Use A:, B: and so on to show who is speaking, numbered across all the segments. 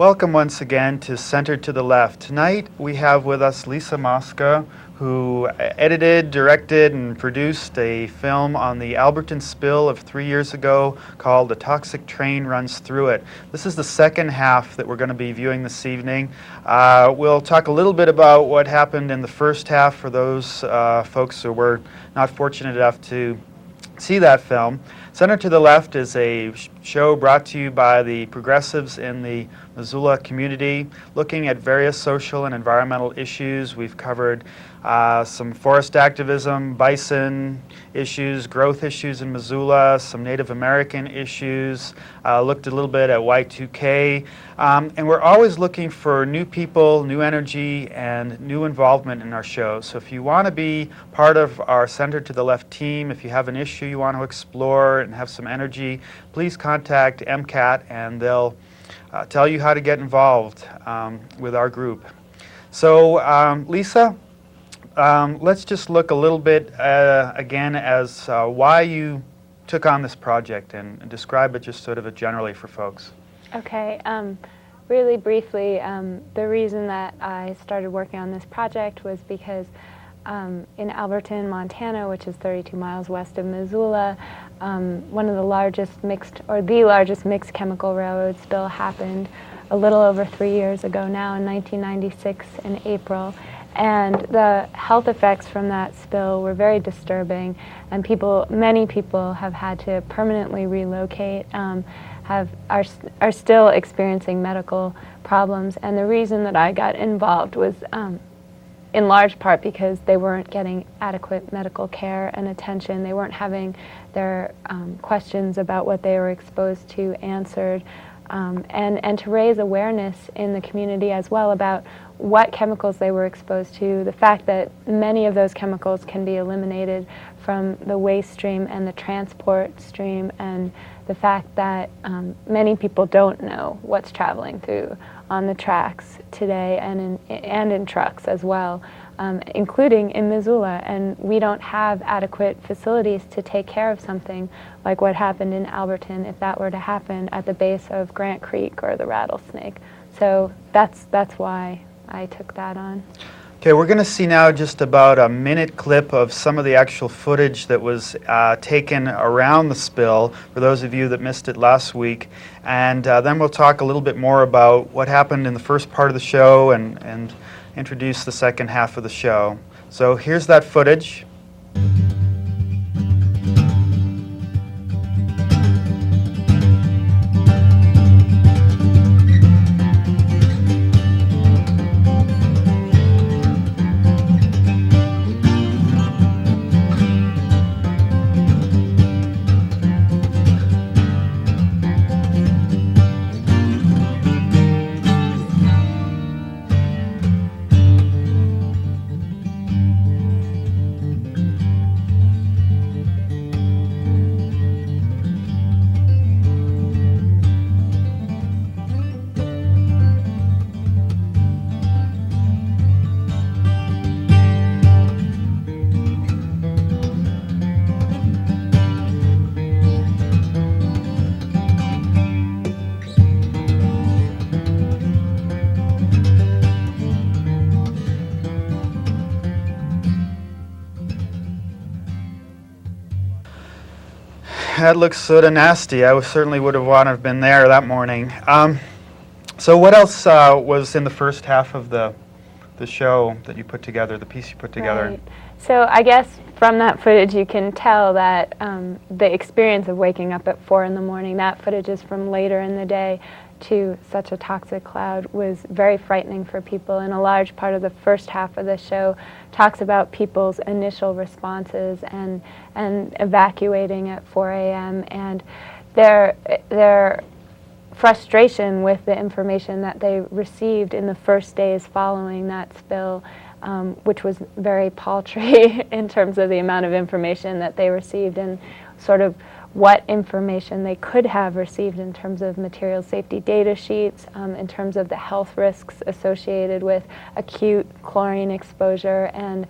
A: Welcome once again to Center to the Left. Tonight we have with us Lisa Mosca, who edited, directed, and produced a film on the Alberton spill of 3 years ago called "The Toxic Train Runs Through It." This is the second half that we're going to be viewing this evening. We'll talk a little bit about what happened in the first half for those folks who were not fortunate enough to see that film. Center to the Left is a show brought to you by the progressives in the Missoula community, looking at various social and environmental issues. We've covered some forest activism, bison issues, growth issues in Missoula, some Native American issues, looked a little bit at Y2K, and we're always looking for new people, new energy, and new involvement in our show. So if you want to be part of our Center to the Left team, if you have an issue you want to explore and have some energy, please contact MCAT and they'll tell you how to get involved with our group. So Lisa, let's just look a little bit again as why you took on this project and describe it just sort of generally for folks.
B: Okay, really briefly, the reason that I started working on this project was because in Alberton, Montana, which is 32 miles west of Missoula, one of the largest mixed chemical railroad spill happened a little over 3 years ago now in 1996 in April. And the health effects from that spill were very disturbing, and many people have had to permanently relocate, are still experiencing medical problems. And the reason that I got involved was in large part because they weren't getting adequate medical care and attention. They weren't having their questions about what they were exposed to answered, and to raise awareness in the community as well about what chemicals they were exposed to, the fact that many of those chemicals can be eliminated from the waste stream and the transport stream, and the fact that many people don't know what's traveling through on the tracks today and in trucks as well, including in Missoula. And we don't have adequate facilities to take care of something like what happened in Alberton if that were to happen at the base of Grant Creek or the Rattlesnake. So that's why I took that on.
A: Okay, we're going to see now just about a minute clip of some of the actual footage that was taken around the spill, for those of you that missed it last week. And then we'll talk a little bit more about what happened in the first part of the show and introduce the second half of the show. So here's that footage. That looks sort of nasty. I certainly would have wanted to have been there that morning. So what else was in the first half of the show that you put together, the piece you put together?
B: Right. So I guess from that footage you can tell that the experience of waking up at 4 in the morning, that footage is from later in the day, to such a toxic cloud was very frightening for people. And a large part of the first half of the show talks about people's initial responses and evacuating at 4 a.m. and their frustration with the information that they received in the first days following that spill, which was very paltry in terms of the amount of information that they received, and sort of what information they could have received in terms of material safety data sheets, in terms of the health risks associated with acute chlorine exposure and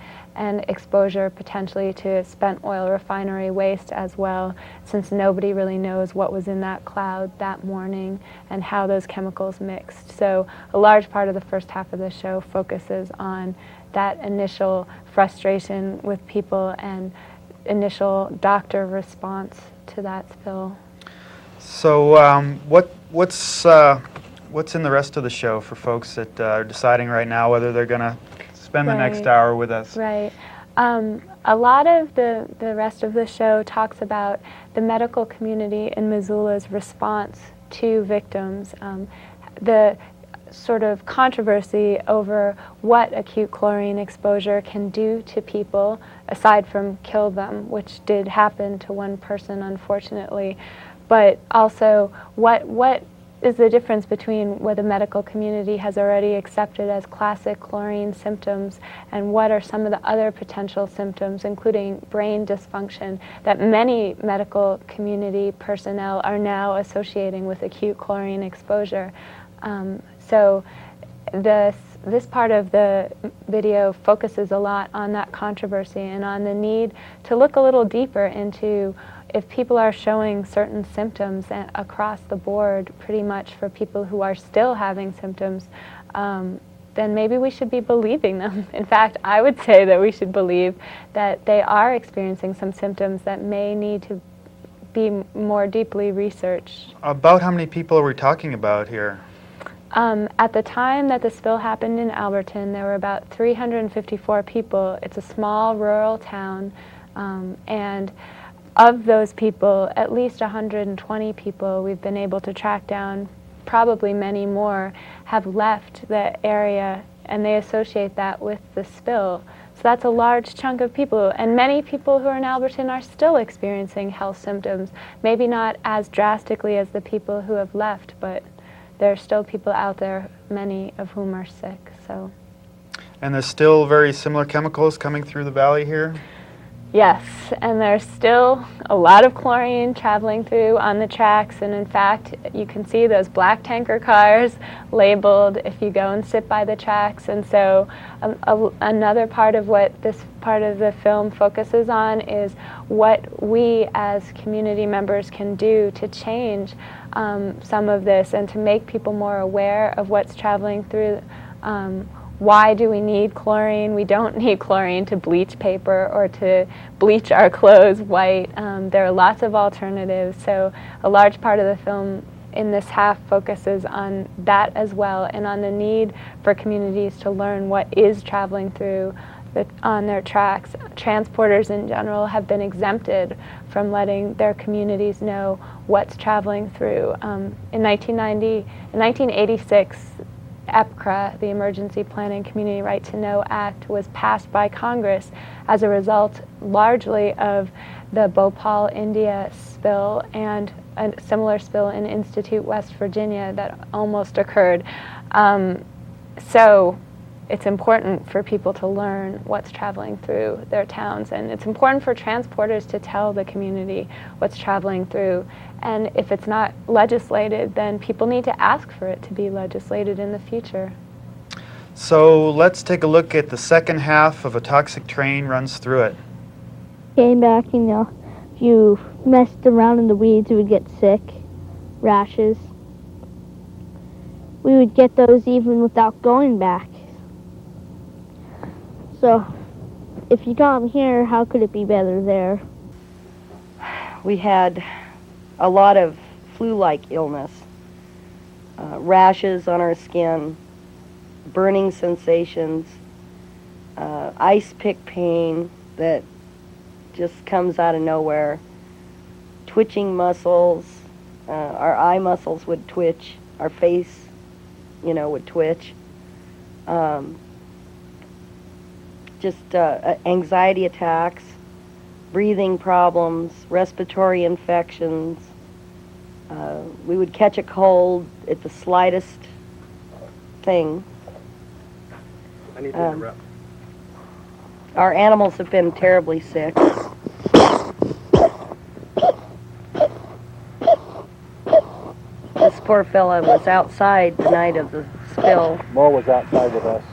B: exposure potentially to spent oil refinery waste as well, since nobody really knows what was in that cloud that morning and how those chemicals mixed. So a large part of the first half of the show focuses on that initial frustration with people and initial doctor response to that spill.
A: So what's in the rest of the show for folks that are deciding right now whether they're going to spend the next hour with us?
B: Right. A lot of the rest of the show talks about the medical community in Missoula's response to victims, the sort of controversy over what acute chlorine exposure can do to people, aside from kill them, which did happen to one person, unfortunately, but also what is the difference between what the medical community has already accepted as classic chlorine symptoms and what are some of the other potential symptoms, including brain dysfunction, that many medical community personnel are now associating with acute chlorine exposure. So this part of the video focuses a lot on that controversy and on the need to look a little deeper into if people are showing certain symptoms across the board, pretty much for people who are still having symptoms, then maybe we should be believing them. In fact, I would say that we should believe that they are experiencing some symptoms that may need to be more deeply researched.
A: About how many people are we talking about here?
B: At the time that the spill happened in Alberton, there were about 354 people. It's a small rural town, and of those people, at least 120 people we've been able to track down, probably many more, have left the area, and they associate that with the spill. So that's a large chunk of people, and many people who are in Alberton are still experiencing health symptoms, maybe not as drastically as the people who have left, but there are still people out there, many of whom are sick. So.
A: And there's still very similar chemicals coming through the valley here?
B: Yes, and there's still a lot of chlorine traveling through on the tracks, and in fact, you can see those black tanker cars labeled if you go and sit by the tracks. And so another part of what this part of the film focuses on is what we as community members can do to change some of this and to make people more aware of what's traveling through. Why do we need chlorine? We don't need chlorine to bleach paper or to bleach our clothes white. There are lots of alternatives. So a large part of the film in this half focuses on that as well, and on the need for communities to learn what is traveling through on their tracks. Transporters in general have been exempted from letting their communities know what's traveling through. In 1986, EPCRA, the Emergency Planning Community Right to Know Act, was passed by Congress as a result largely of the Bhopal, India spill and a similar spill in Institute, West Virginia that almost occurred. So it's important for people to learn what's traveling through their towns, and it's important for transporters to tell the community what's traveling through. And if it's not legislated, then people need to ask for it to be legislated in the future.
A: So let's take a look at the second half of A Toxic Train Runs Through It.
C: Came back, if you messed around in the weeds, you would get sick, rashes. We would get those even without going back. So, if you come here, how could it be better there?
D: We had a lot of flu-like illness, rashes on our skin, burning sensations, ice pick pain that just comes out of nowhere, twitching muscles, our eye muscles would twitch, our face, would twitch. Just anxiety attacks, breathing problems, respiratory infections. We would catch a cold at the slightest thing.
E: I need to interrupt.
D: Our animals have been terribly sick. poor fella was outside the night of the spill.
E: Mo was outside with us.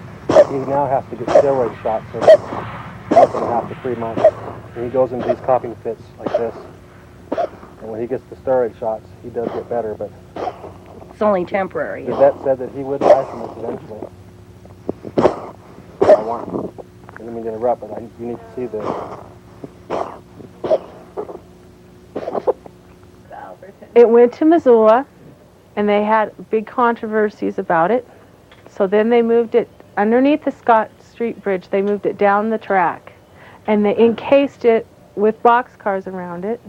E: He now has to get steroid shots in a month and a half to 3 months. And he goes into these coughing fits like this. And when he gets the steroid shots, he does get better, but
D: It's only temporary.
E: the vet said that he would die from this eventually. I didn't mean to interrupt, but you need to see this.
F: It went to Missoula, and they had big controversies about it. So then they moved it underneath the Scott Street Bridge. They moved it down the track, and they encased it with boxcars around it.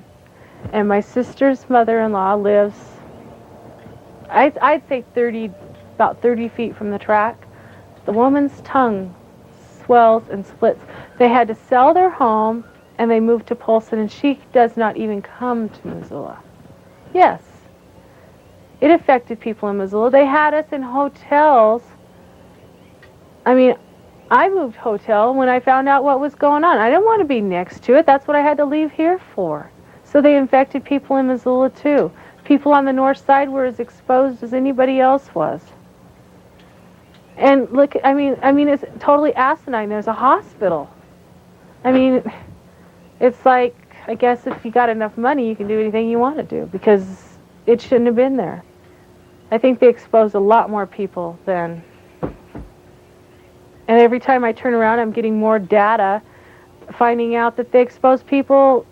F: And my sister's mother-in-law lives, I'd say about 30 feet from the track. The woman's tongue swells and splits. They had to sell their home, and they moved to Polson, and she does not even come to Missoula. Yes. It affected people in Missoula. They had us in hotels. I mean, I moved hotel when I found out what was going on. I didn't want to be next to it. That's what I had to leave here for. So they infected people in Missoula too. People on the north side were as exposed as anybody else was. And look, I mean, it's totally asinine. There's a hospital. I mean, it's like, I guess if you got enough money, you can do anything you want to do, because it shouldn't have been there. I think they exposed a lot more people then. And every time I turn around, I'm getting more data, finding out that they expose people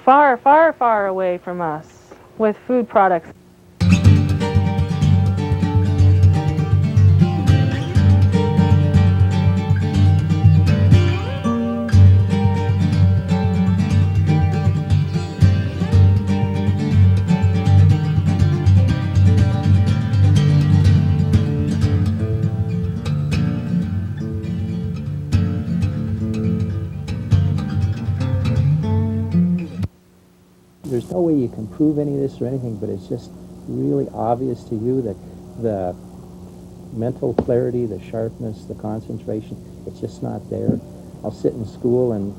F: far, far, far away from us with food products.
G: There's no way you can prove any of this or anything, but it's just really obvious to you that the mental clarity, the sharpness, the concentration, it's just not there. I'll sit in school, and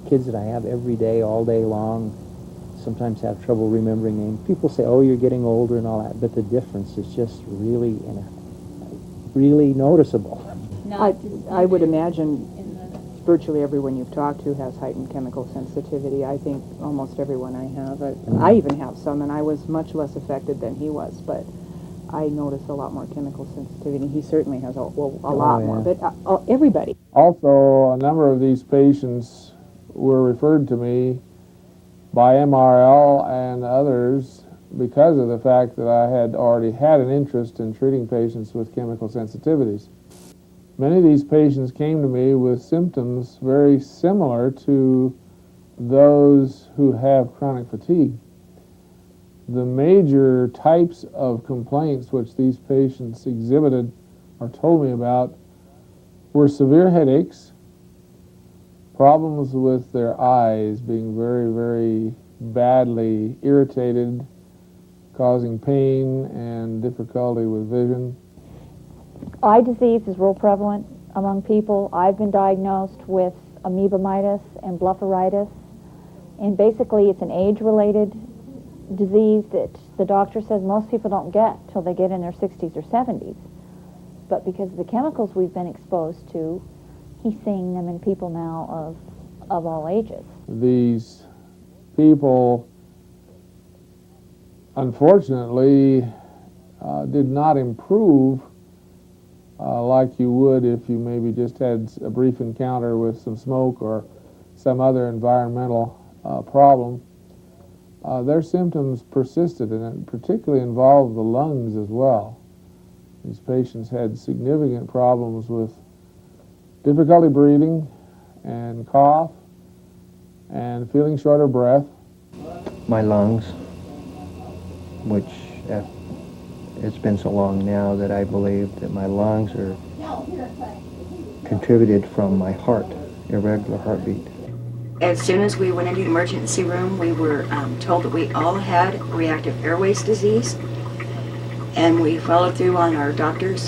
G: kids that I have every day, all day long, sometimes have trouble remembering names. People say, oh, you're getting older and all that, but the difference is just really, really noticeable.
H: I would imagine virtually everyone you've talked to has heightened chemical sensitivity. I think almost everyone I have. I even have some, and I was much less affected than he was, but I notice a lot more chemical sensitivity. He certainly has a lot more, but everybody.
I: Also, a number of these patients were referred to me by MRL and others because of the fact that I had already had an interest in treating patients with chemical sensitivities. Many of these patients came to me with symptoms very similar to those who have chronic fatigue. The major types of complaints which these patients exhibited or told me about were severe headaches, problems with their eyes being very, very badly irritated, causing pain and difficulty with vision.
J: Eye disease is real prevalent among people. I've been diagnosed with amoebomyitis and blepharitis, and basically it's an age-related disease that the doctor says most people don't get till they get in their 60s or 70s. But because of the chemicals we've been exposed to, he's seeing them in people now of all ages.
I: These people, unfortunately, did not improve like you would if you maybe just had a brief encounter with some smoke or some other environmental problem. Their symptoms persisted, and it particularly involved the lungs as well. These patients had significant problems with difficulty breathing and cough and feeling short of breath.
K: My lungs, which it's been so long now that I believe that my lungs are contributed from my heart, irregular heartbeat.
L: As soon as we went into the emergency room, we were told that we all had reactive airways disease, and we followed through on our doctors.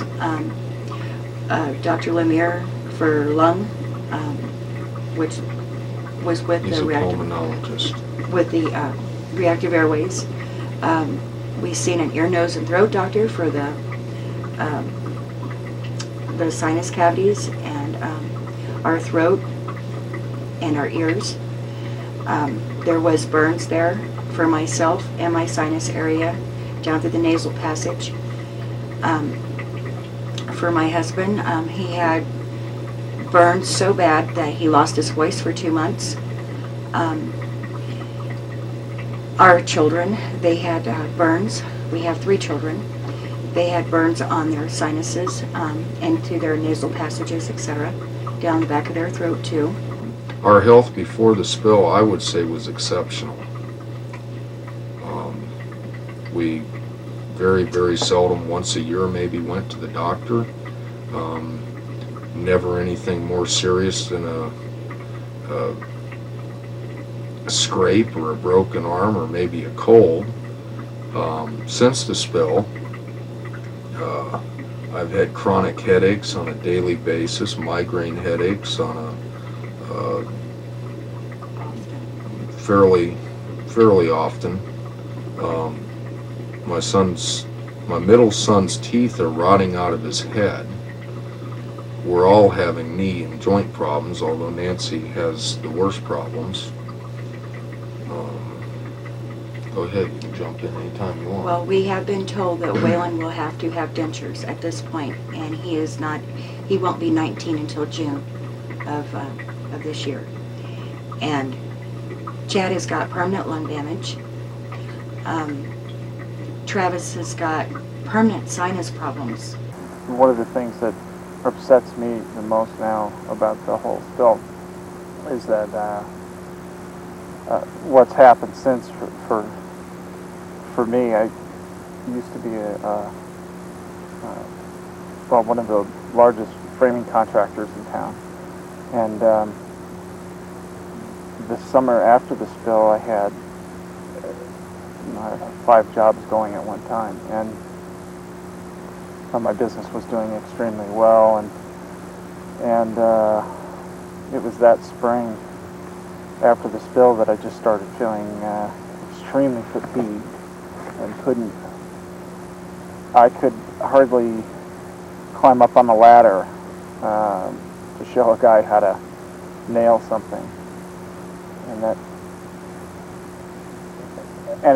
L: Dr. Lemire for lung, which was with the reactive airways. We've seen an ear, nose, and throat doctor for the sinus cavities and our throat and our ears. There was burns there for myself and my sinus area down through the nasal passage. For my husband, he had burns so bad that he lost his voice for 2 months. Our children, they had burns. We have 3 children. They had burns on their sinuses, into their nasal passages, etc., down the back of their throat too.
M: Our health before the spill, I would say, was exceptional. We very, very seldom, once a year maybe, went to the doctor. Never anything more serious than a scrape or a broken arm or maybe a cold. Since the spill, I've had chronic headaches on a daily basis, migraine headaches on a fairly often. My middle son's teeth are rotting out of his head. We're all having knee and joint problems, although Nancy has the worst problems. Go ahead, you can jump in anytime you want.
L: Well, we have been told that Waylon will have to have dentures at this point, and he won't be 19 until June of this year. And Chad has got permanent lung damage. Travis has got permanent sinus problems.
N: One of the things that upsets me the most now about the whole spill is that what's happened since for me. I used to be one of the largest framing contractors in town, and the summer after the spill, I had 5 jobs going at one time, and my business was doing extremely well, and it was that spring after the spill that I just started feeling extremely fatigued and I could hardly climb up on the ladder to show a guy how to nail something, and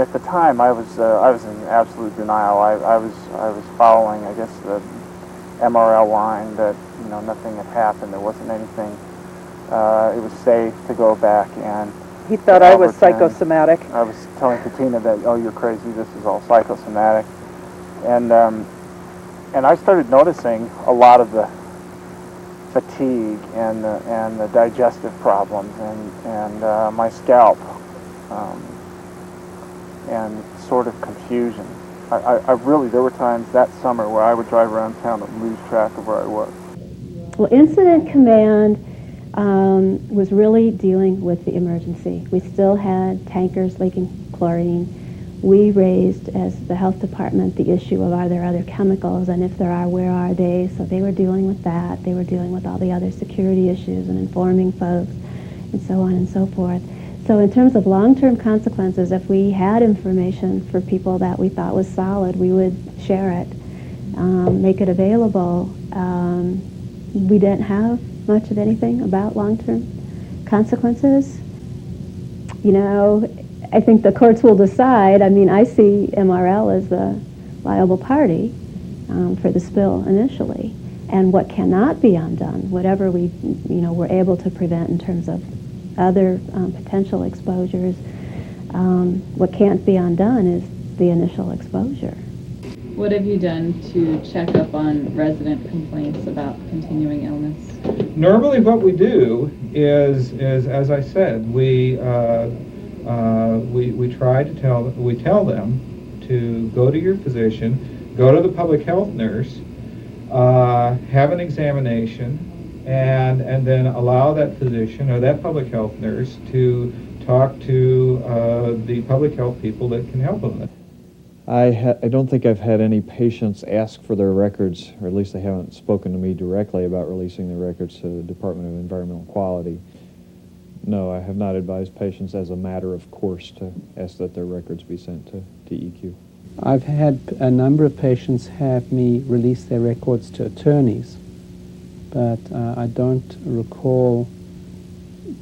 N: at the time I was in absolute denial. I was following, I guess, the MRL line that nothing had happened. There wasn't anything. It was safe to go back and.
H: He thought I was psychosomatic.
N: I was telling Katina that, oh, you're crazy. This is all psychosomatic, and I started noticing a lot of the fatigue and the digestive problems and my scalp. And sort of confusion. I really, there were times that summer where I would drive around town and lose track of where I was.
O: Well, Incident Command was really dealing with the emergency. We still had tankers leaking chlorine. We raised, as the health department, the issue of are there other chemicals, and if there are, where are they? So they were dealing with that. They were dealing with all the other security issues and informing folks and so on and so forth. So in terms of long-term consequences, if we had information for people that we thought was solid, we would share it, make it available. We didn't have much of anything about long-term consequences. I think the courts will decide. I mean, I see MRL as the liable party for the spill initially. And what cannot be undone, whatever we were able to prevent in terms of other potential exposures, what can't be undone is the initial exposure.
P: What have you done to check up on resident complaints about continuing illness?
I: Normally what we do is as I said, we try to tell them to go to your physician, go to the public health nurse, have an examination, and then allow that physician or that public health nurse to talk to the public health people that can help them.
Q: I don't think I've had any patients ask for their records, or at least they haven't spoken to me directly about releasing their records to the Department of Environmental Quality. No, I have not advised patients as a matter of course to ask that their records be sent to DEQ.
R: I've had a number of patients have me release their records to attorneys, but I don't recall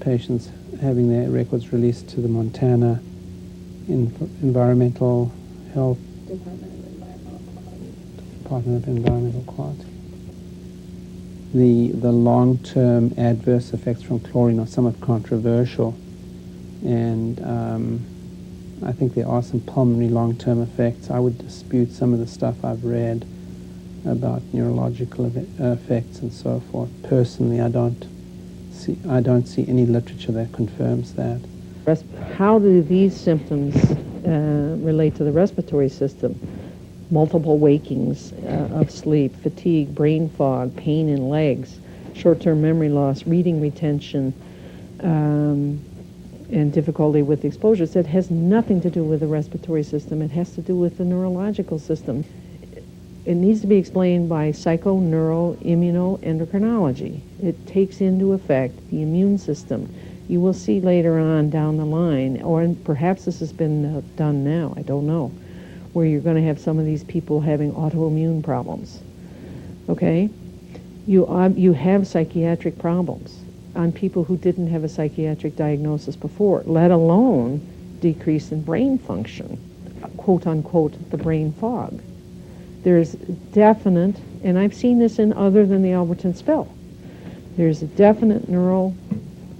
R: patients having their records released to the Montana Environmental Health Department of Environmental Quality. The long-term adverse effects from chlorine are somewhat controversial, and I think there are some pulmonary long-term effects. I would dispute some of the stuff I've read about neurological effects and so forth. Personally, I don't see any literature that confirms that.
S: How do these symptoms relate to the respiratory system? Multiple wakings of sleep, fatigue, brain fog, pain in legs, short-term memory loss, reading retention, and difficulty with exposures. It has nothing to do with the respiratory system. It has to do with the neurological system. It needs to be explained by psychoneuroimmunoendocrinology. It takes into effect the immune system. You will see later on down the line, or perhaps this has been done now, I don't know, where you're going to have some of these people having autoimmune problems. Okay? You have psychiatric problems on people who didn't have a psychiatric diagnosis before, let alone decrease in brain function, quote unquote, the brain fog. There's definite, and I've seen this in other than the Alberton spill, there's a definite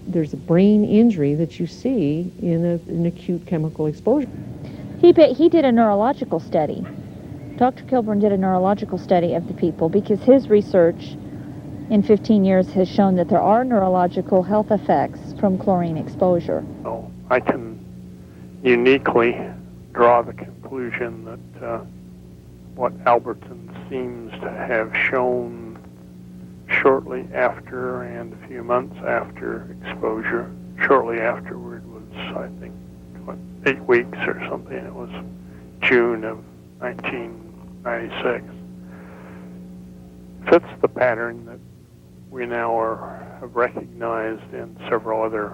S: there's a brain injury that you see in an acute chemical exposure.
J: He did a neurological study. Dr. Kilburn did a neurological study of the people because his research in 15 years has shown that there are neurological health effects from chlorine exposure.
N: So I can uniquely draw the conclusion that what Alberton seems to have shown shortly after and a few months after exposure, shortly afterward was, I think, 8 weeks or something. It was June of 1996. Fits the pattern that we now have recognized in several other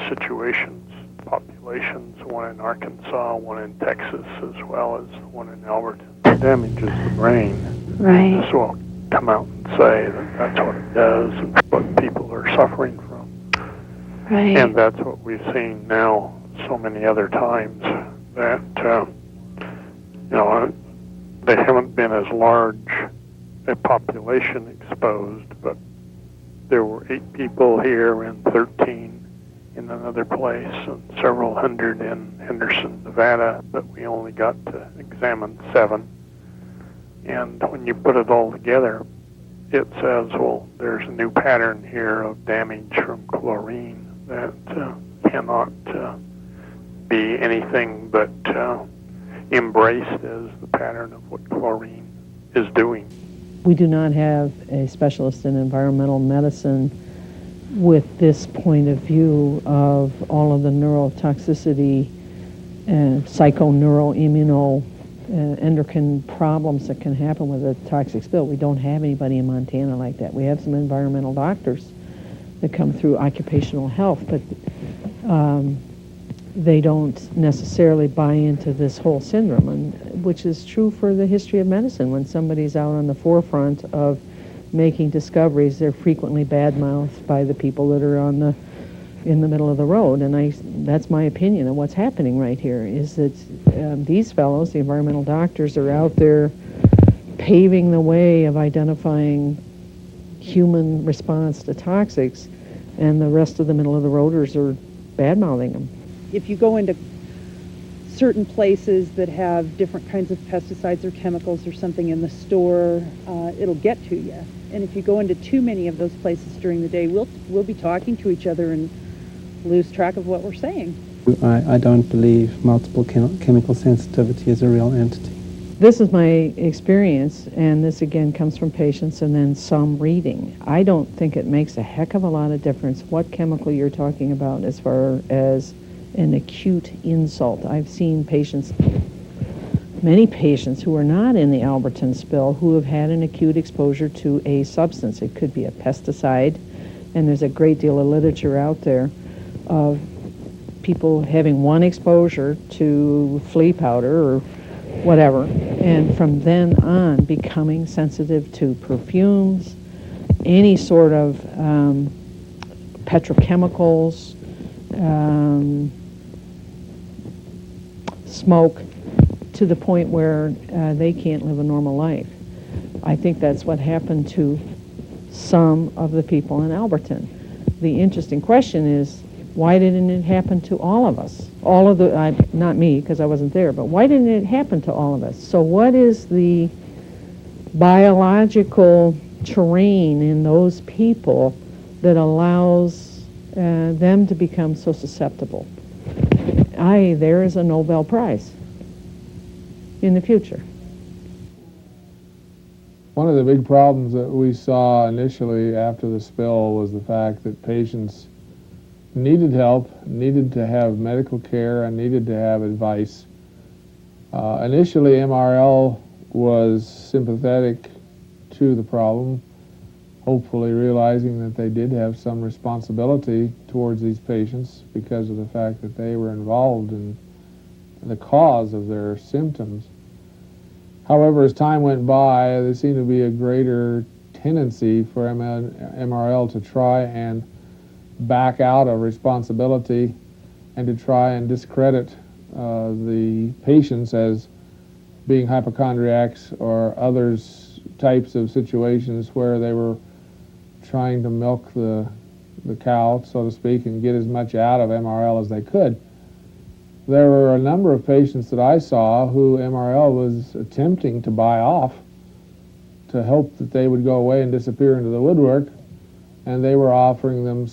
N: situations, populations, one in Arkansas, one in Texas, as well as one in Alberton. It damages the brain.
O: Right.
N: This will come out and say that that's what it does and what people are suffering from.
O: Right.
N: And that's what we've seen now so many other times, that they haven't been as large a population exposed, but there were 8 people here and 13 in another place and several hundred in Henderson, Nevada, but we only got to examine 7. And when you put it all together, it says, well, there's a new pattern here of damage from chlorine that cannot be anything but embraced as the pattern of what chlorine is doing.
S: We do not have a specialist in environmental medicine with this point of view of all of the neurotoxicity and psychoneuroimmunoendocrine problems that can happen with a toxic spill. We don't have anybody in Montana like that. We have some environmental doctors that come through occupational health, but they don't necessarily buy into this whole syndrome, and which is true for the history of medicine. When somebody's out on the forefront of making discoveries, they're frequently bad-mouthed by the people that are in the middle of the road. And that's my opinion of what's happening right here, is that these fellows, the environmental doctors, are out there paving the way of identifying human response to toxics, and the rest of the middle of the roaders are bad-mouthing them.
H: If you go into certain places that have different kinds of pesticides or chemicals or something in the store, it'll get to you. And if you go into too many of those places during the day, we'll be talking to each other and lose track of what we're saying.
R: I don't believe multiple chemical sensitivity is a real entity.
S: This is my experience, and this again comes from patients and then some reading. I don't think it makes a heck of a lot of difference what chemical you're talking about as far as an acute insult. I've seen many patients who are not in the Alberton spill who have had an acute exposure to a substance. It could be a pesticide, and there's a great deal of literature out there of people having one exposure to flea powder or whatever, and from then on becoming sensitive to perfumes, any sort of petrochemicals, smoke, to the point where they can't live a normal life. I think that's what happened to some of the people in Alberton. The interesting question is, why didn't it happen to all of us? All of the, not me, because I wasn't there, but why didn't it happen to all of us? So what is the biological terrain in those people that allows them to become so susceptible? There is a Nobel Prize in the future.
I: One of the big problems that we saw initially after the spill was the fact that patients needed help, needed to have medical care, and needed to have advice. Initially, MRL was sympathetic to the problem, hopefully realizing that they did have some responsibility towards these patients because of the fact that they were involved in the cause of their symptoms. However, as time went by, there seemed to be a greater tendency for MRL to try and back out of responsibility and to try and discredit the patients as being hypochondriacs or others types of situations where they were trying to milk the cow, so to speak, and get as much out of MRL as they could. There were a number of patients that I saw who MRL was attempting to buy off to hope that they would go away and disappear into the woodwork, and they were offering them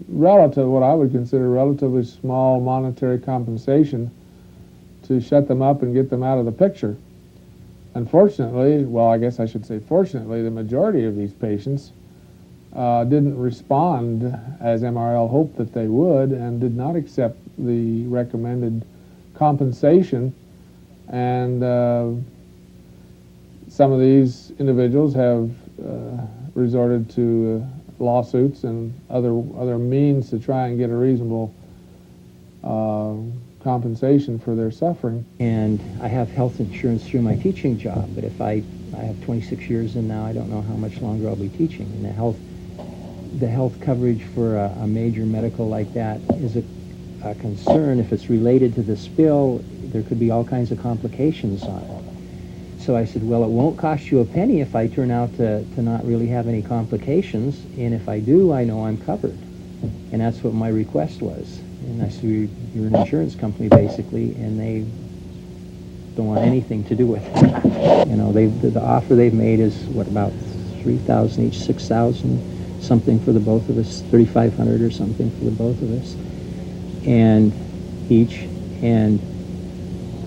I: what I would consider relatively small monetary compensation to shut them up and get them out of the picture. Unfortunately, well, I guess I should say fortunately, the majority of these patients didn't respond as MRL hoped that they would and did not accept the recommended compensation. And some of these individuals have resorted to lawsuits and other means to try and get a reasonable compensation for their suffering.
G: And I have health insurance through my teaching job, but if I have 26 years in now, I don't know how much longer I'll be teaching. And the health coverage for a major medical like that is a concern. If it's related to the spill, there could be all kinds of complications on it. So I said, well, it won't cost you a penny if I turn out to not really have any complications, and if I do, I know I'm covered. And that's what my request was. And I said, you're an insurance company, basically, and they don't want anything to do with it. You know, the offer they've made is, what, about $3,000 each, $6,000, something for the both of us, $3,500 or something for the both of us, and each. And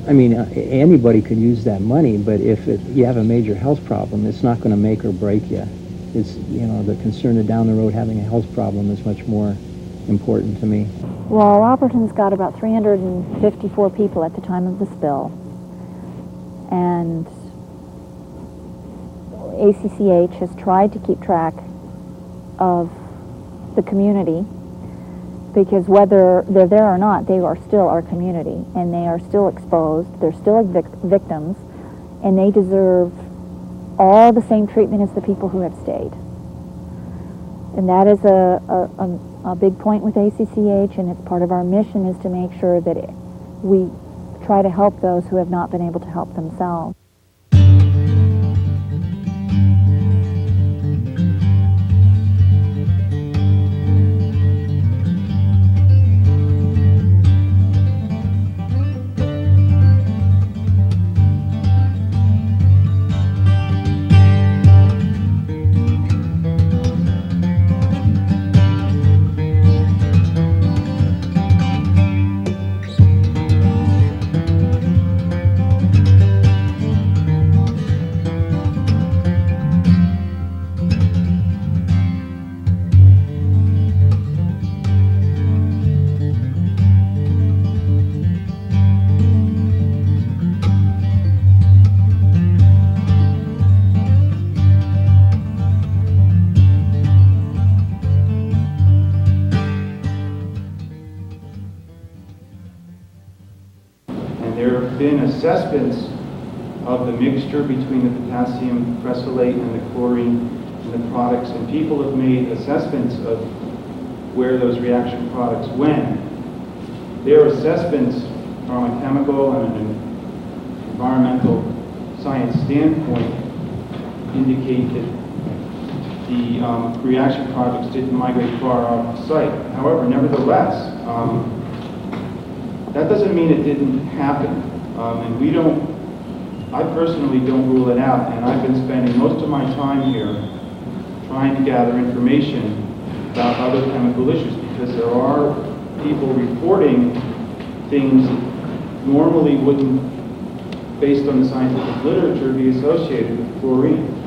G: I mean, anybody could use that money, but if you have a major health problem, it's not going to make or break you. It's, you know, the concern of down the road having a health problem is much more important to me.
J: Well, Alberton's got about 354 people at the time of the spill, and ACCH has tried to keep track of the community, because whether they're there or not, they are still our community, and they are still exposed, they're still victims, and they deserve all the same treatment as the people who have stayed. And that is a big point with ACCH, and it's part of our mission is to make sure that we try to help those who have not been able to help themselves.
T: There have been assessments
A: of the mixture between the potassium cressolate and the chlorine in the products, and people have made assessments of where those reaction products went. Their assessments from a chemical and an environmental science standpoint indicate that the reaction products didn't migrate far off the site. However, nevertheless, that doesn't mean it didn't happen. And I personally don't rule it out, and I've been spending most of my time here trying to gather information about other chemical issues, because there are people reporting things that normally wouldn't, based on the scientific literature, be associated with chlorine.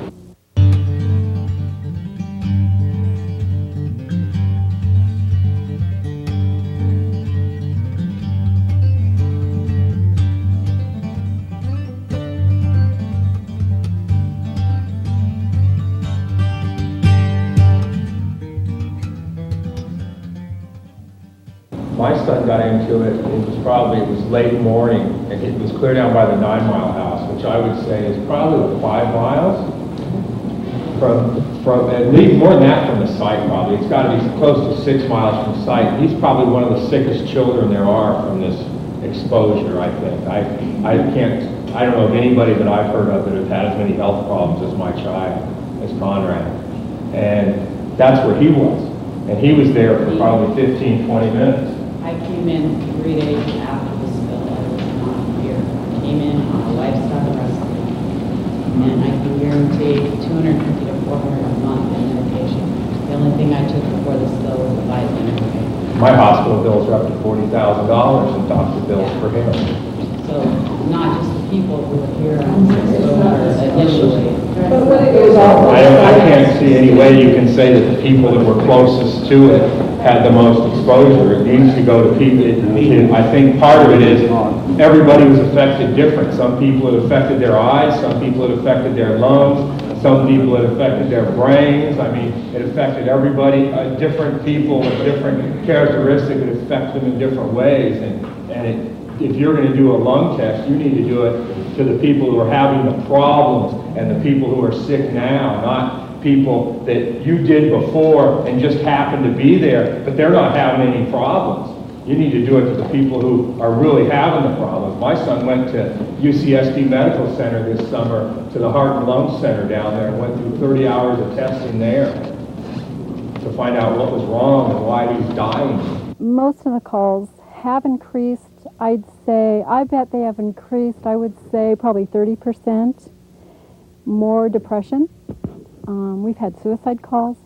T: My son got into it, it was late morning, and it was clear down by the 9 Mile House, which I would say is probably 5 miles from at least more than that from the site probably. It's got to be close to 6 miles from site. He's probably one of the sickest children there are from this exposure, I think. I don't know of anybody that I've heard of that have had as many health problems as my child, as Conrad. And that's where he was. And he was there for probably 15, 20 minutes.
U: I came in 3 days after the spill. I was not here. I came in on a livestock rescue. And I can guarantee $250 to $400 a month in medication. The only thing I took before the spill was a vitamin.
T: My hospital bills are up to $40,000 in doctor bills for him.
U: So not just the people who were here on initially.
T: I can't see any way you can say that the people that were closest to it had the most exposure. It needs to go to people. I think part of it is everybody was affected different. Some people it affected their eyes, some people it affected their lungs, some people it affected their brains. I mean, it affected everybody. Different people with different characteristics, it affects them in different ways. If you're going to do a lung test, you need to do it to the people who are having the problems and the people who are sick now, not people that you did before and just happened to be there, but they're not having any problems. You need to do it to the people who are really having the problems. My son went to UCSD Medical Center this summer, to the Heart and Lung Center down there, and went through 30 hours of testing there to find out what was wrong and why he was dying.
V: Most of the calls have increased. I bet they have increased, I would say probably 30%. More depression. We've had suicide calls,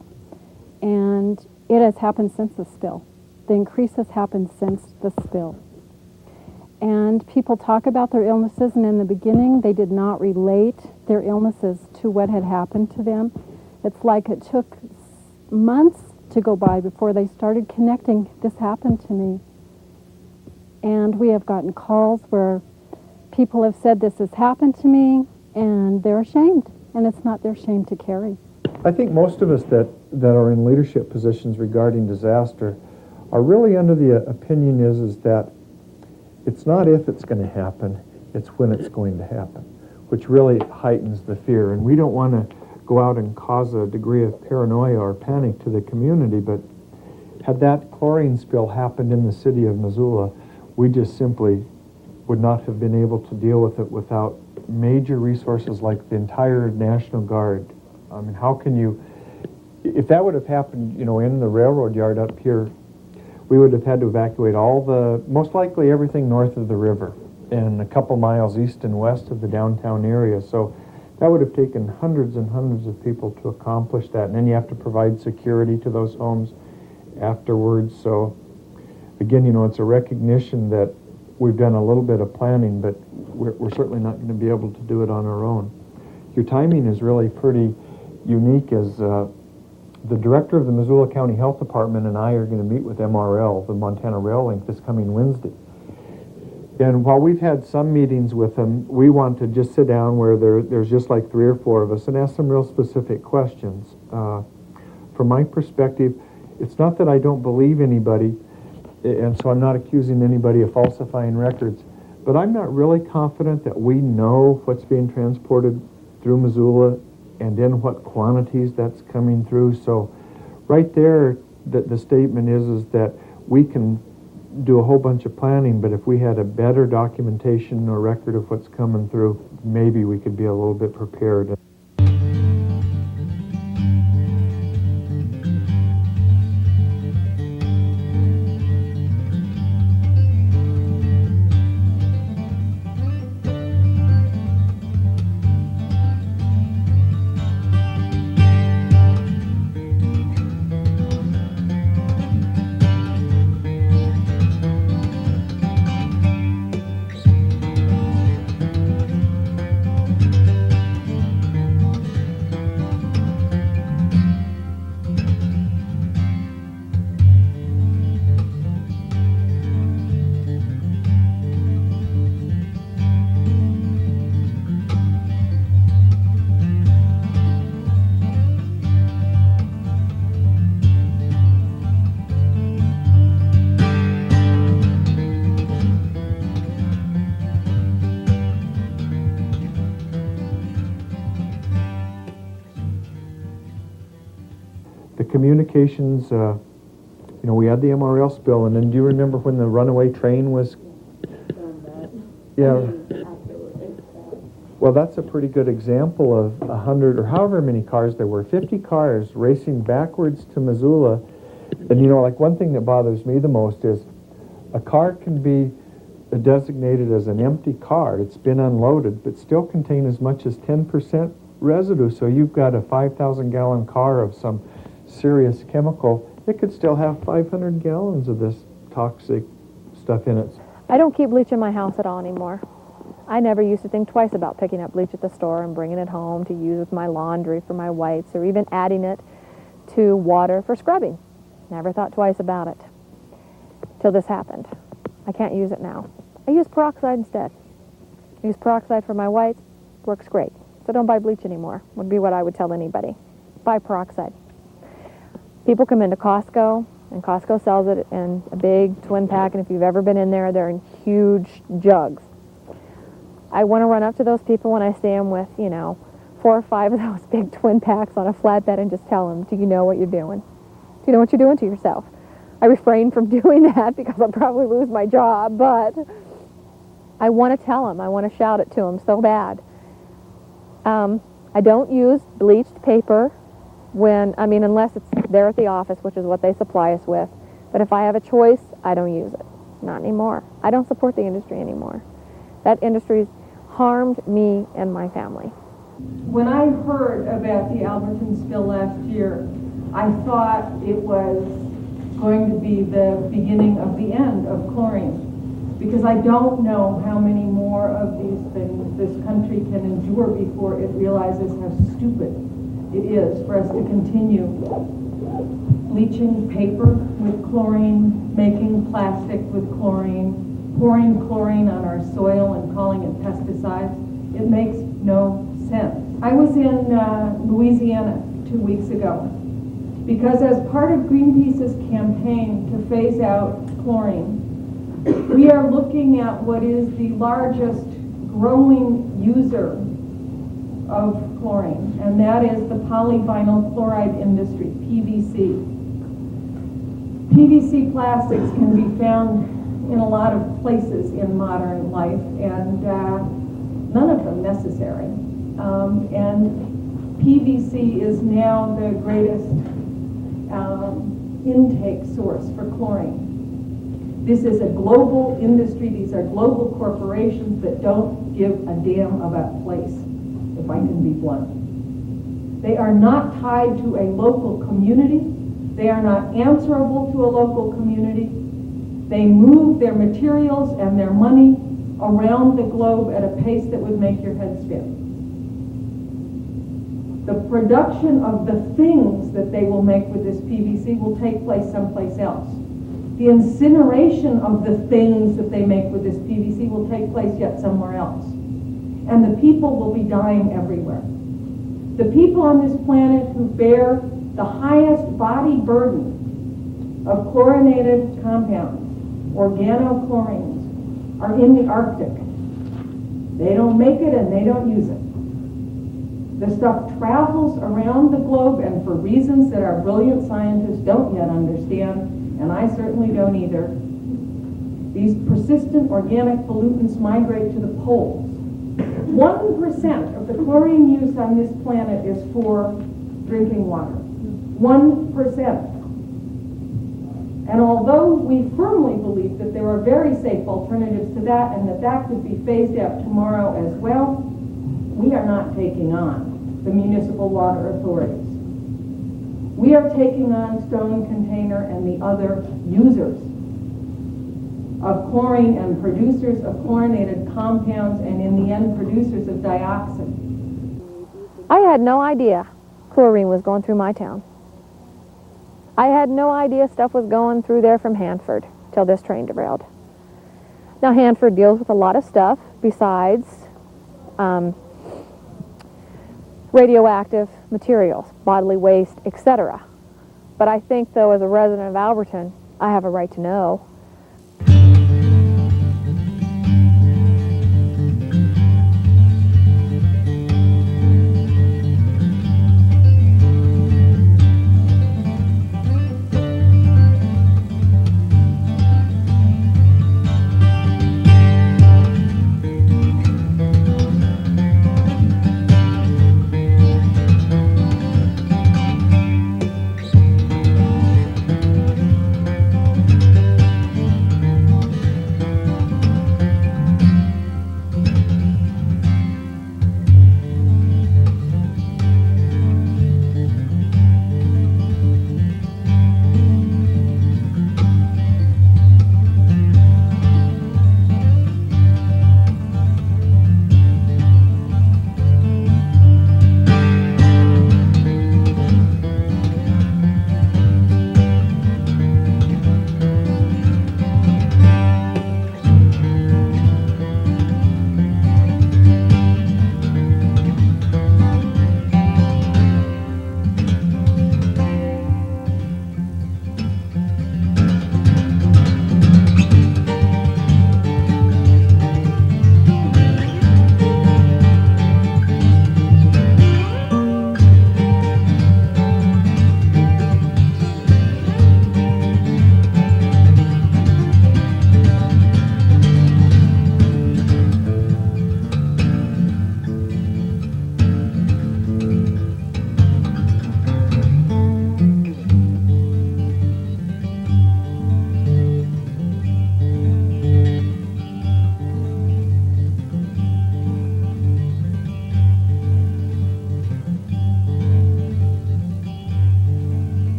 V: and it has happened since the spill. The increase has happened since the spill. And people talk about their illnesses, and in the beginning they did not relate their illnesses to what had happened to them. It's like it took months to go by before they started connecting, this happened to me. And we have gotten calls where people have said this has happened to me, and they're ashamed, and it's not their shame to carry.
Q: I think most of us that are in leadership positions regarding disaster are really under the opinion is that it's not if it's going to happen, it's when it's going to happen, which really heightens the fear. And we don't want to go out and cause a degree of paranoia or panic to the community, but had that chlorine spill happened in the city of Missoula, we just simply would not have been able to deal with it without major resources like the entire National Guard. I mean, how can you, if that would have happened, in the railroad yard up here, we would have had to evacuate most likely everything north of the river and a couple miles east and west of the downtown area. So that would have taken hundreds and hundreds of people to accomplish that. And then you have to provide security to those homes afterwards. So again, it's a recognition that we've done a little bit of planning, but we're certainly not going to be able to do it on our own. Your timing is really pretty unique, as the director of the Missoula County Health Department and I are going to meet with MRL, the Montana Rail Link, this coming Wednesday. And while we've had some meetings with them, we want to just sit down where there's just like 3 or 4 of us and ask some real specific questions. From my perspective, it's not that I don't believe anybody, and so I'm not accusing anybody of falsifying records, but I'm not really confident that we know what's being transported through Missoula and in what quantities that's coming through. So right there, the statement is that we can do a whole bunch of planning, but if we had a better documentation or record of what's coming through, maybe we could be a little bit prepared. The communications, we had the MRL spill, and then do you remember when the runaway train was? Yeah. Well, that's a pretty good example of 100 or however many cars there were, 50 cars racing backwards to Missoula. And like one thing that bothers me the most is a car can be designated as an empty car. It's been unloaded, but still contain as much as 10% residue. So you've got a 5,000-gallon car of some serious chemical. It could still have 500 gallons of this toxic stuff in it.
F: I don't keep bleach in my house at all anymore. I never used to think twice about picking up bleach at the store and bringing it home to use with my laundry for my whites, or even adding it to water for scrubbing. Never thought twice about it till this happened. I can't use it now. I use peroxide instead. I use peroxide for my whites. Works great. So don't buy bleach anymore, would be what I would tell anybody. Buy peroxide. People come into Costco, and Costco sells it in a big twin pack, and if you've ever been in there, they're in huge jugs. I want to run up to those people when I see them with, 4 or 5 of those big twin packs on a flatbed and just tell them, do you know what you're doing? Do you know what you're doing to yourself? I refrain from doing that because I'll probably lose my job, but I want to tell them. I want to shout it to them so bad. I don't use bleached paper unless it's there at the office, which is what they supply us with. But if I have a choice, I don't use it. Not anymore. I don't support the industry anymore. That industry's harmed me and my family.
B: When I heard about the Alberton spill last year, I thought it was going to be the beginning of the end of chlorine, because I don't know how many more of these things this country can endure before it realizes how stupid it is for us to continue bleaching paper with chlorine, making plastic with chlorine, pouring chlorine on our soil and calling it pesticides. It makes no sense. I was in Louisiana 2 weeks ago because as part of Greenpeace's campaign to phase out chlorine, we are looking at what is the largest growing user of chlorine, and that is the polyvinyl chloride industry, PVC. PVC plastics can be found in a lot of places in modern life, and none of them necessary. And PVC is now the greatest intake source for chlorine. This is a global industry. These are global corporations that don't give a damn about place, if I can be blunt. They are not tied to a local community. They are not answerable to a local community. They move their materials and their money around the globe at a pace that would make your head spin. The production of the things that they will make with this PVC will take place someplace else. The incineration of the things that they make with this PVC will take place yet somewhere else. And the people will be dying everywhere. The people on this planet who bear the highest body burden of chlorinated compounds, organochlorines, are in the Arctic. They don't make it and they don't use it. The stuff travels around the globe, and for reasons that our brilliant scientists don't yet understand, and I certainly don't either, these persistent organic pollutants migrate to the poles. 1% of the chlorine use on this planet is for drinking water. 1%. And although we firmly believe that there are very safe alternatives to that and that that could be phased out tomorrow as well, we are not taking on the municipal water authorities. We are taking on Stone Container and the other users of chlorine and producers of chlorinated compounds and in the end producers of dioxin.
F: I had no idea chlorine was going through my town. I had no idea stuff was going through there from Hanford till this train derailed. Now Hanford deals with a lot of stuff besides radioactive materials, bodily waste, etc. But I think, though, as a resident of Alberton, I have a right to know.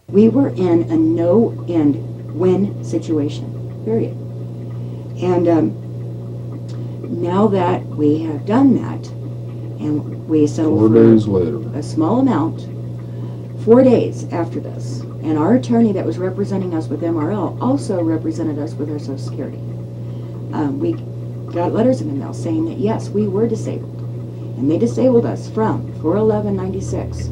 L: We were in a no-end-win situation, period. And now that we have done that, and we settled
M: 4
L: for
M: days later.
L: a small amount, 4 days after this, and our attorney that was representing us with MRL also represented us with our Social Security. We got letters in the mail saying that yes, we were disabled, and they disabled us from 4/11/96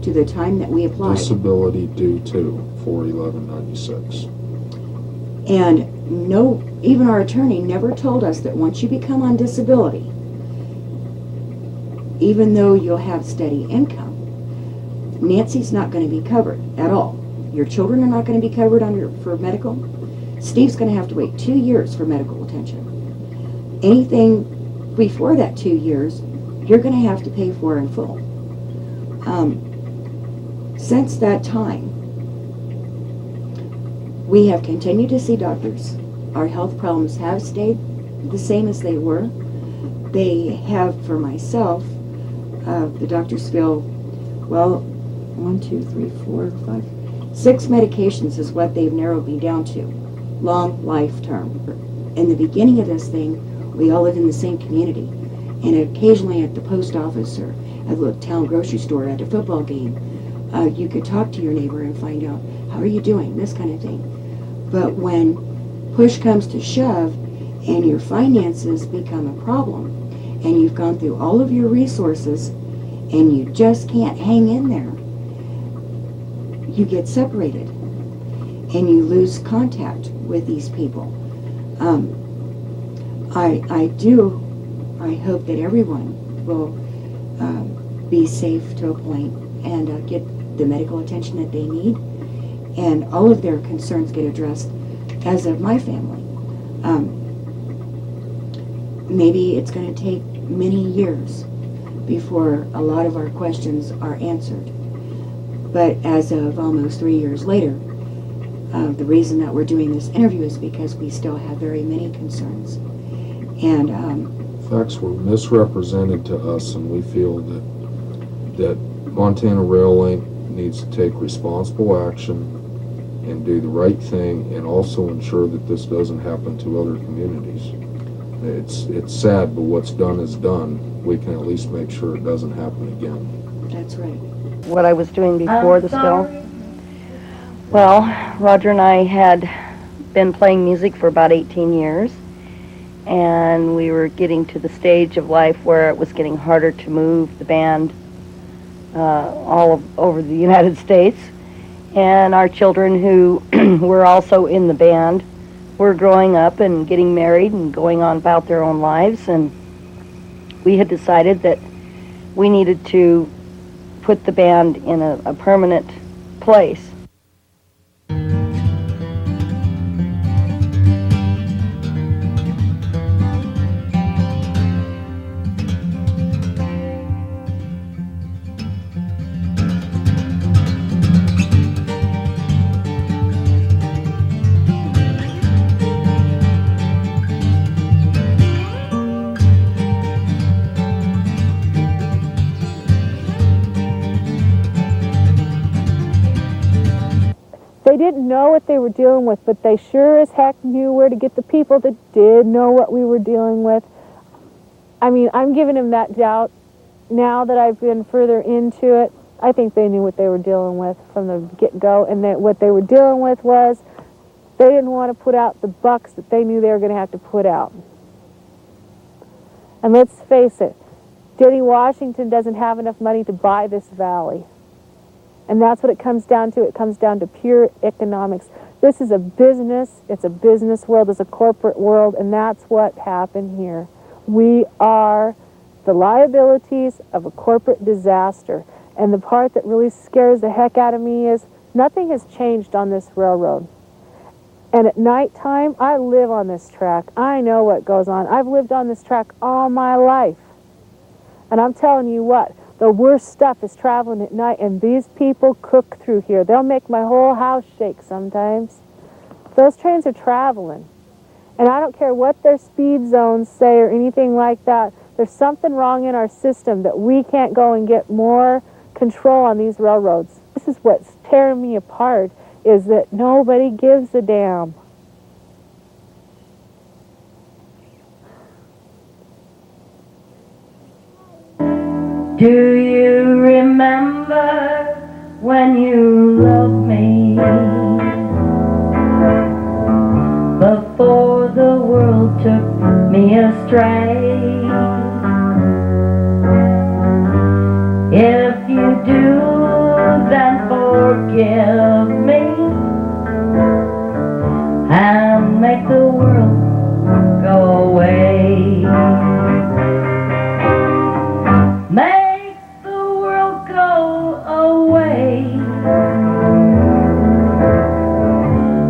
L: to the time that we applied.
M: Disability due to 4/11/96.
L: And no, even our attorney never told us that once you become on disability, even though you'll have steady income, Nancy's not going to be covered at all. Your children are not going to be covered for medical. Steve's going to have to wait 2 years for medical attention. Anything before that 2 years, you're going to have to pay for in full. Since that time, we have continued to see doctors. Our health problems have stayed the same as they were. They have, for myself, the doctors feel, well, 6 medications is what they've narrowed me down to. Long life term. In the beginning of this thing, we all lived in the same community. And occasionally at the post office or at the town grocery store at a football game, you could talk to your neighbor and find out, how are you doing, this kind of thing. But when push comes to shove and your finances become a problem and you've gone through all of your resources and you just can't hang in there, you get separated and you lose contact with these people. I hope that everyone will be safe to a point and get the medical attention that they need, and all of their concerns get addressed, as of my family. Maybe it's going to take many years before a lot of our questions are answered. But as of almost 3 years later, the reason that we're doing this interview is because we still have very many concerns. And
M: facts were misrepresented to us, and we feel that Montana Rail Link needs to take responsible action and do the right thing, and also ensure that this doesn't happen to other communities. It's sad, but what's done is done. We can at least make sure it doesn't happen again.
L: that's right.
C: What I was doing before the spill? Well, Roger and I had been playing music for about 18 years, and we were getting to the stage of life where it was getting harder to move the band all over the United States. And our children, who were also in the band, were growing up and getting married and going on about their own lives, and we had decided that we needed to put the band in a permanent place.
F: They didn't know what they were dealing with, but they sure as heck knew where to get the people that did know what we were dealing with. I mean, I'm giving them that doubt now that I've been further into it. I think they knew what they were dealing with from the get-go, and that what they were dealing with was they didn't want to put out the bucks that they knew they were going to have to put out. And let's face it, Denny Washington doesn't have enough money to buy this valley. And that's what it comes down to. It comes down to pure economics. This is a business. It's a business world. It's a corporate world. And that's what happened here. We are the liabilities of a corporate disaster. And the part that really scares the heck out of me is nothing has changed on this railroad. And at nighttime, I live on this track. I know what goes on. I've lived on this track all my life. And I'm telling you what, the worst stuff is traveling at night, and these people cook through here. They'll make my whole house shake sometimes. Those trains are traveling. And I don't care what their speed zones say or anything like that. There's something wrong in our system that we can't go and get more control on these railroads. This is what's tearing me apart, is that nobody gives a damn.
D: Do you remember when you loved me? Before the world took me astray. If you do, then forgive me and make the world go away. Make the world go away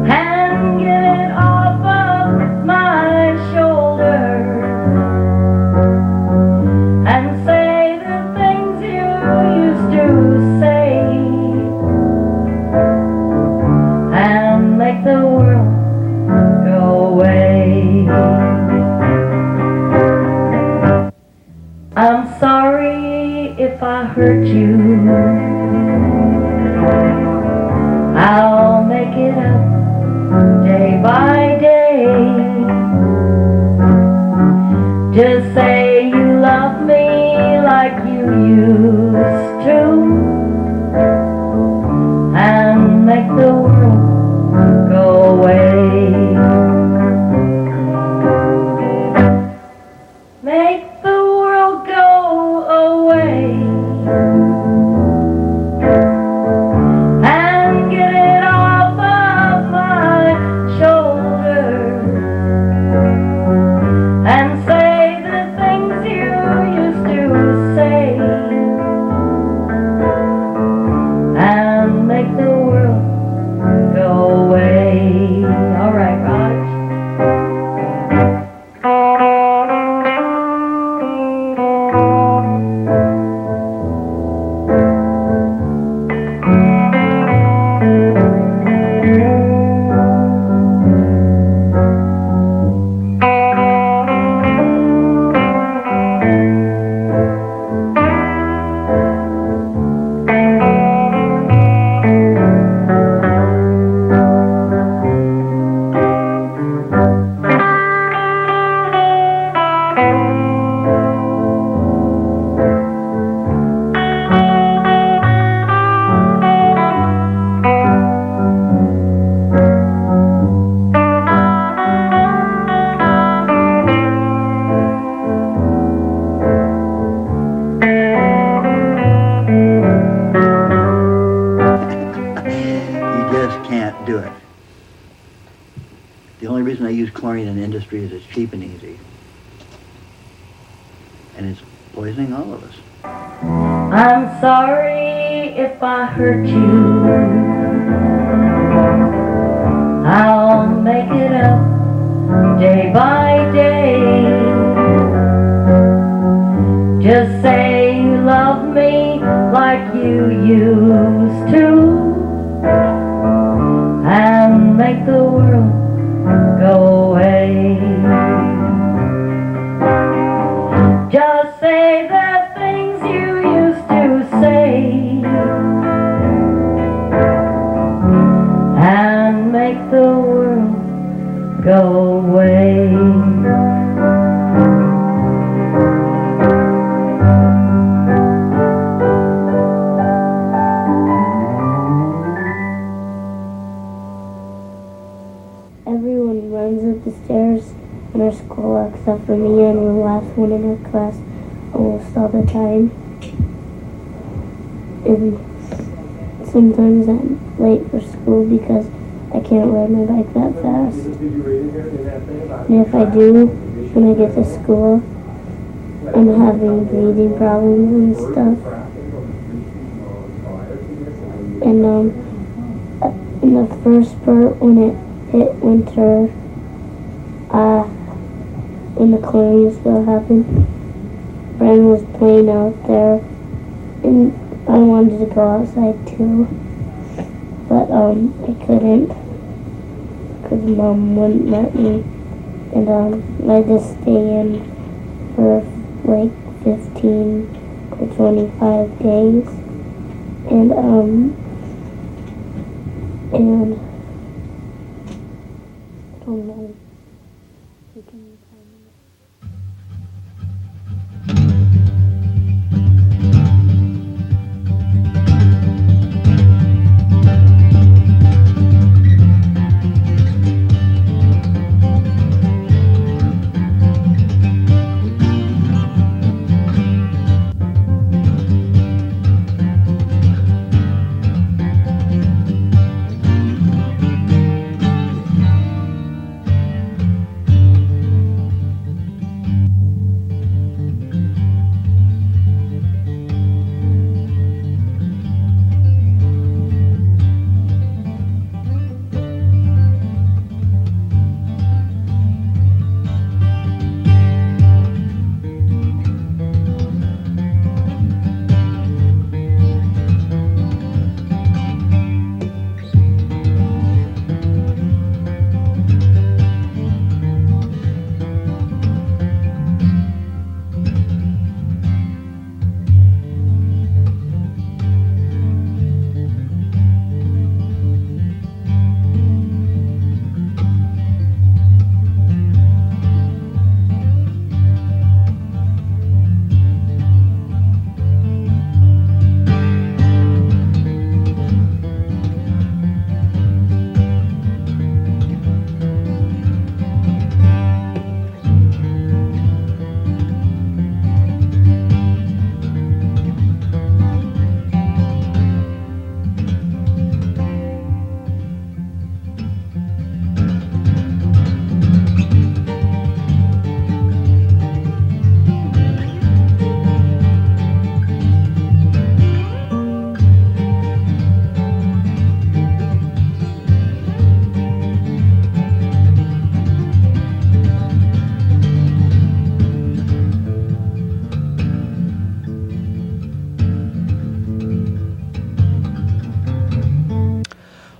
D: and get it off of my shoulders and say the things you used to say and make the world go away. I'm sorry if I hurt you. I'll make it up day by day. Just say you love me like you used to and make the world go away. Make the world go away.
E: The only reason I use chlorine in industry is it's cheap and easy. And it's poisoning all of us.
D: I'm sorry if I hurt you. I'll make it up day by day. Just say you love me like you used to, and make the world go away. Just say the things you used to say, and make the world go away.
K: Everyone runs up the stairs in our school except for me, and we're the last one in our class almost all the time. And sometimes I'm late for school because I can't ride my bike that fast. And if I do, when I get to school, I'm having breathing problems and stuff. And in the first part, when it hit winter, when the chlorine spill happened, Brian was playing out there, and I wanted to go outside too, but I couldn't, because Mom wouldn't let me, and I had to stay in for like 15 to 25 days, and I don't know.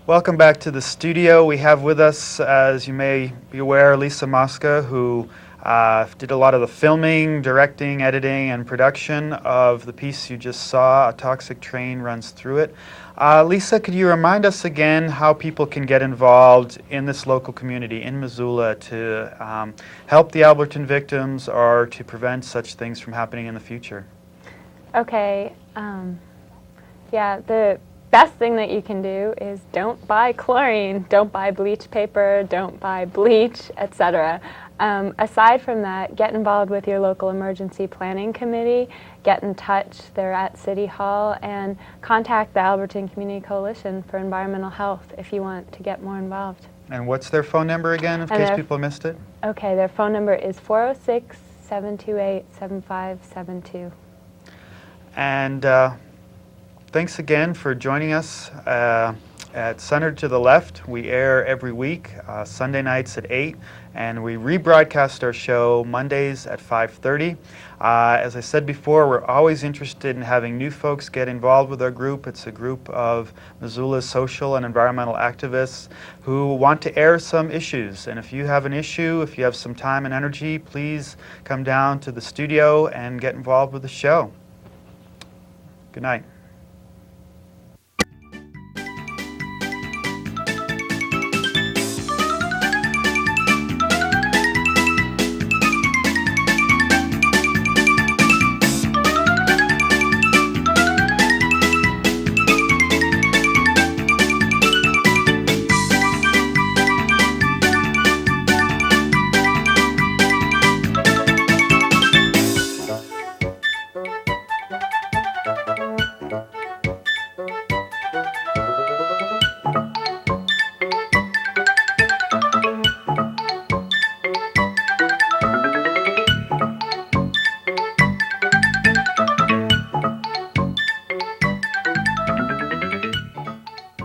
A: Welcome back to the studio. We have with us, as you may be aware, Lisa Mosca, who did a lot of the filming, directing, editing, and production of the piece you just saw, A Toxic Train Runs Through It. Lisa, could you remind us again how people can get involved in this local community in Missoula to help the Alberton victims or to prevent such things from happening in the future?
W: Okay, yeah, the best thing that you can do is don't buy chlorine, don't buy bleach paper, don't buy bleach, etc. Aside from that, get involved with your local emergency planning committee, get in touch, they're at City Hall, and contact the Alberton Community Coalition for Environmental Health if you want to get more involved.
A: And what's their phone number again, in
W: And
A: case
W: their-
A: people missed it?
W: Okay, their phone number is 406-728-7572.
A: And thanks again for joining us at Centered to the Left. We air every week, Sunday nights at 8, and we rebroadcast our show Mondays at 5:30. As I said before, we're always interested in having new folks get involved with our group. It's a group of Missoula's social and environmental activists who want to air some issues. And if you have an issue, if you have some time and energy, please come down to the studio and get involved with the show. Good night.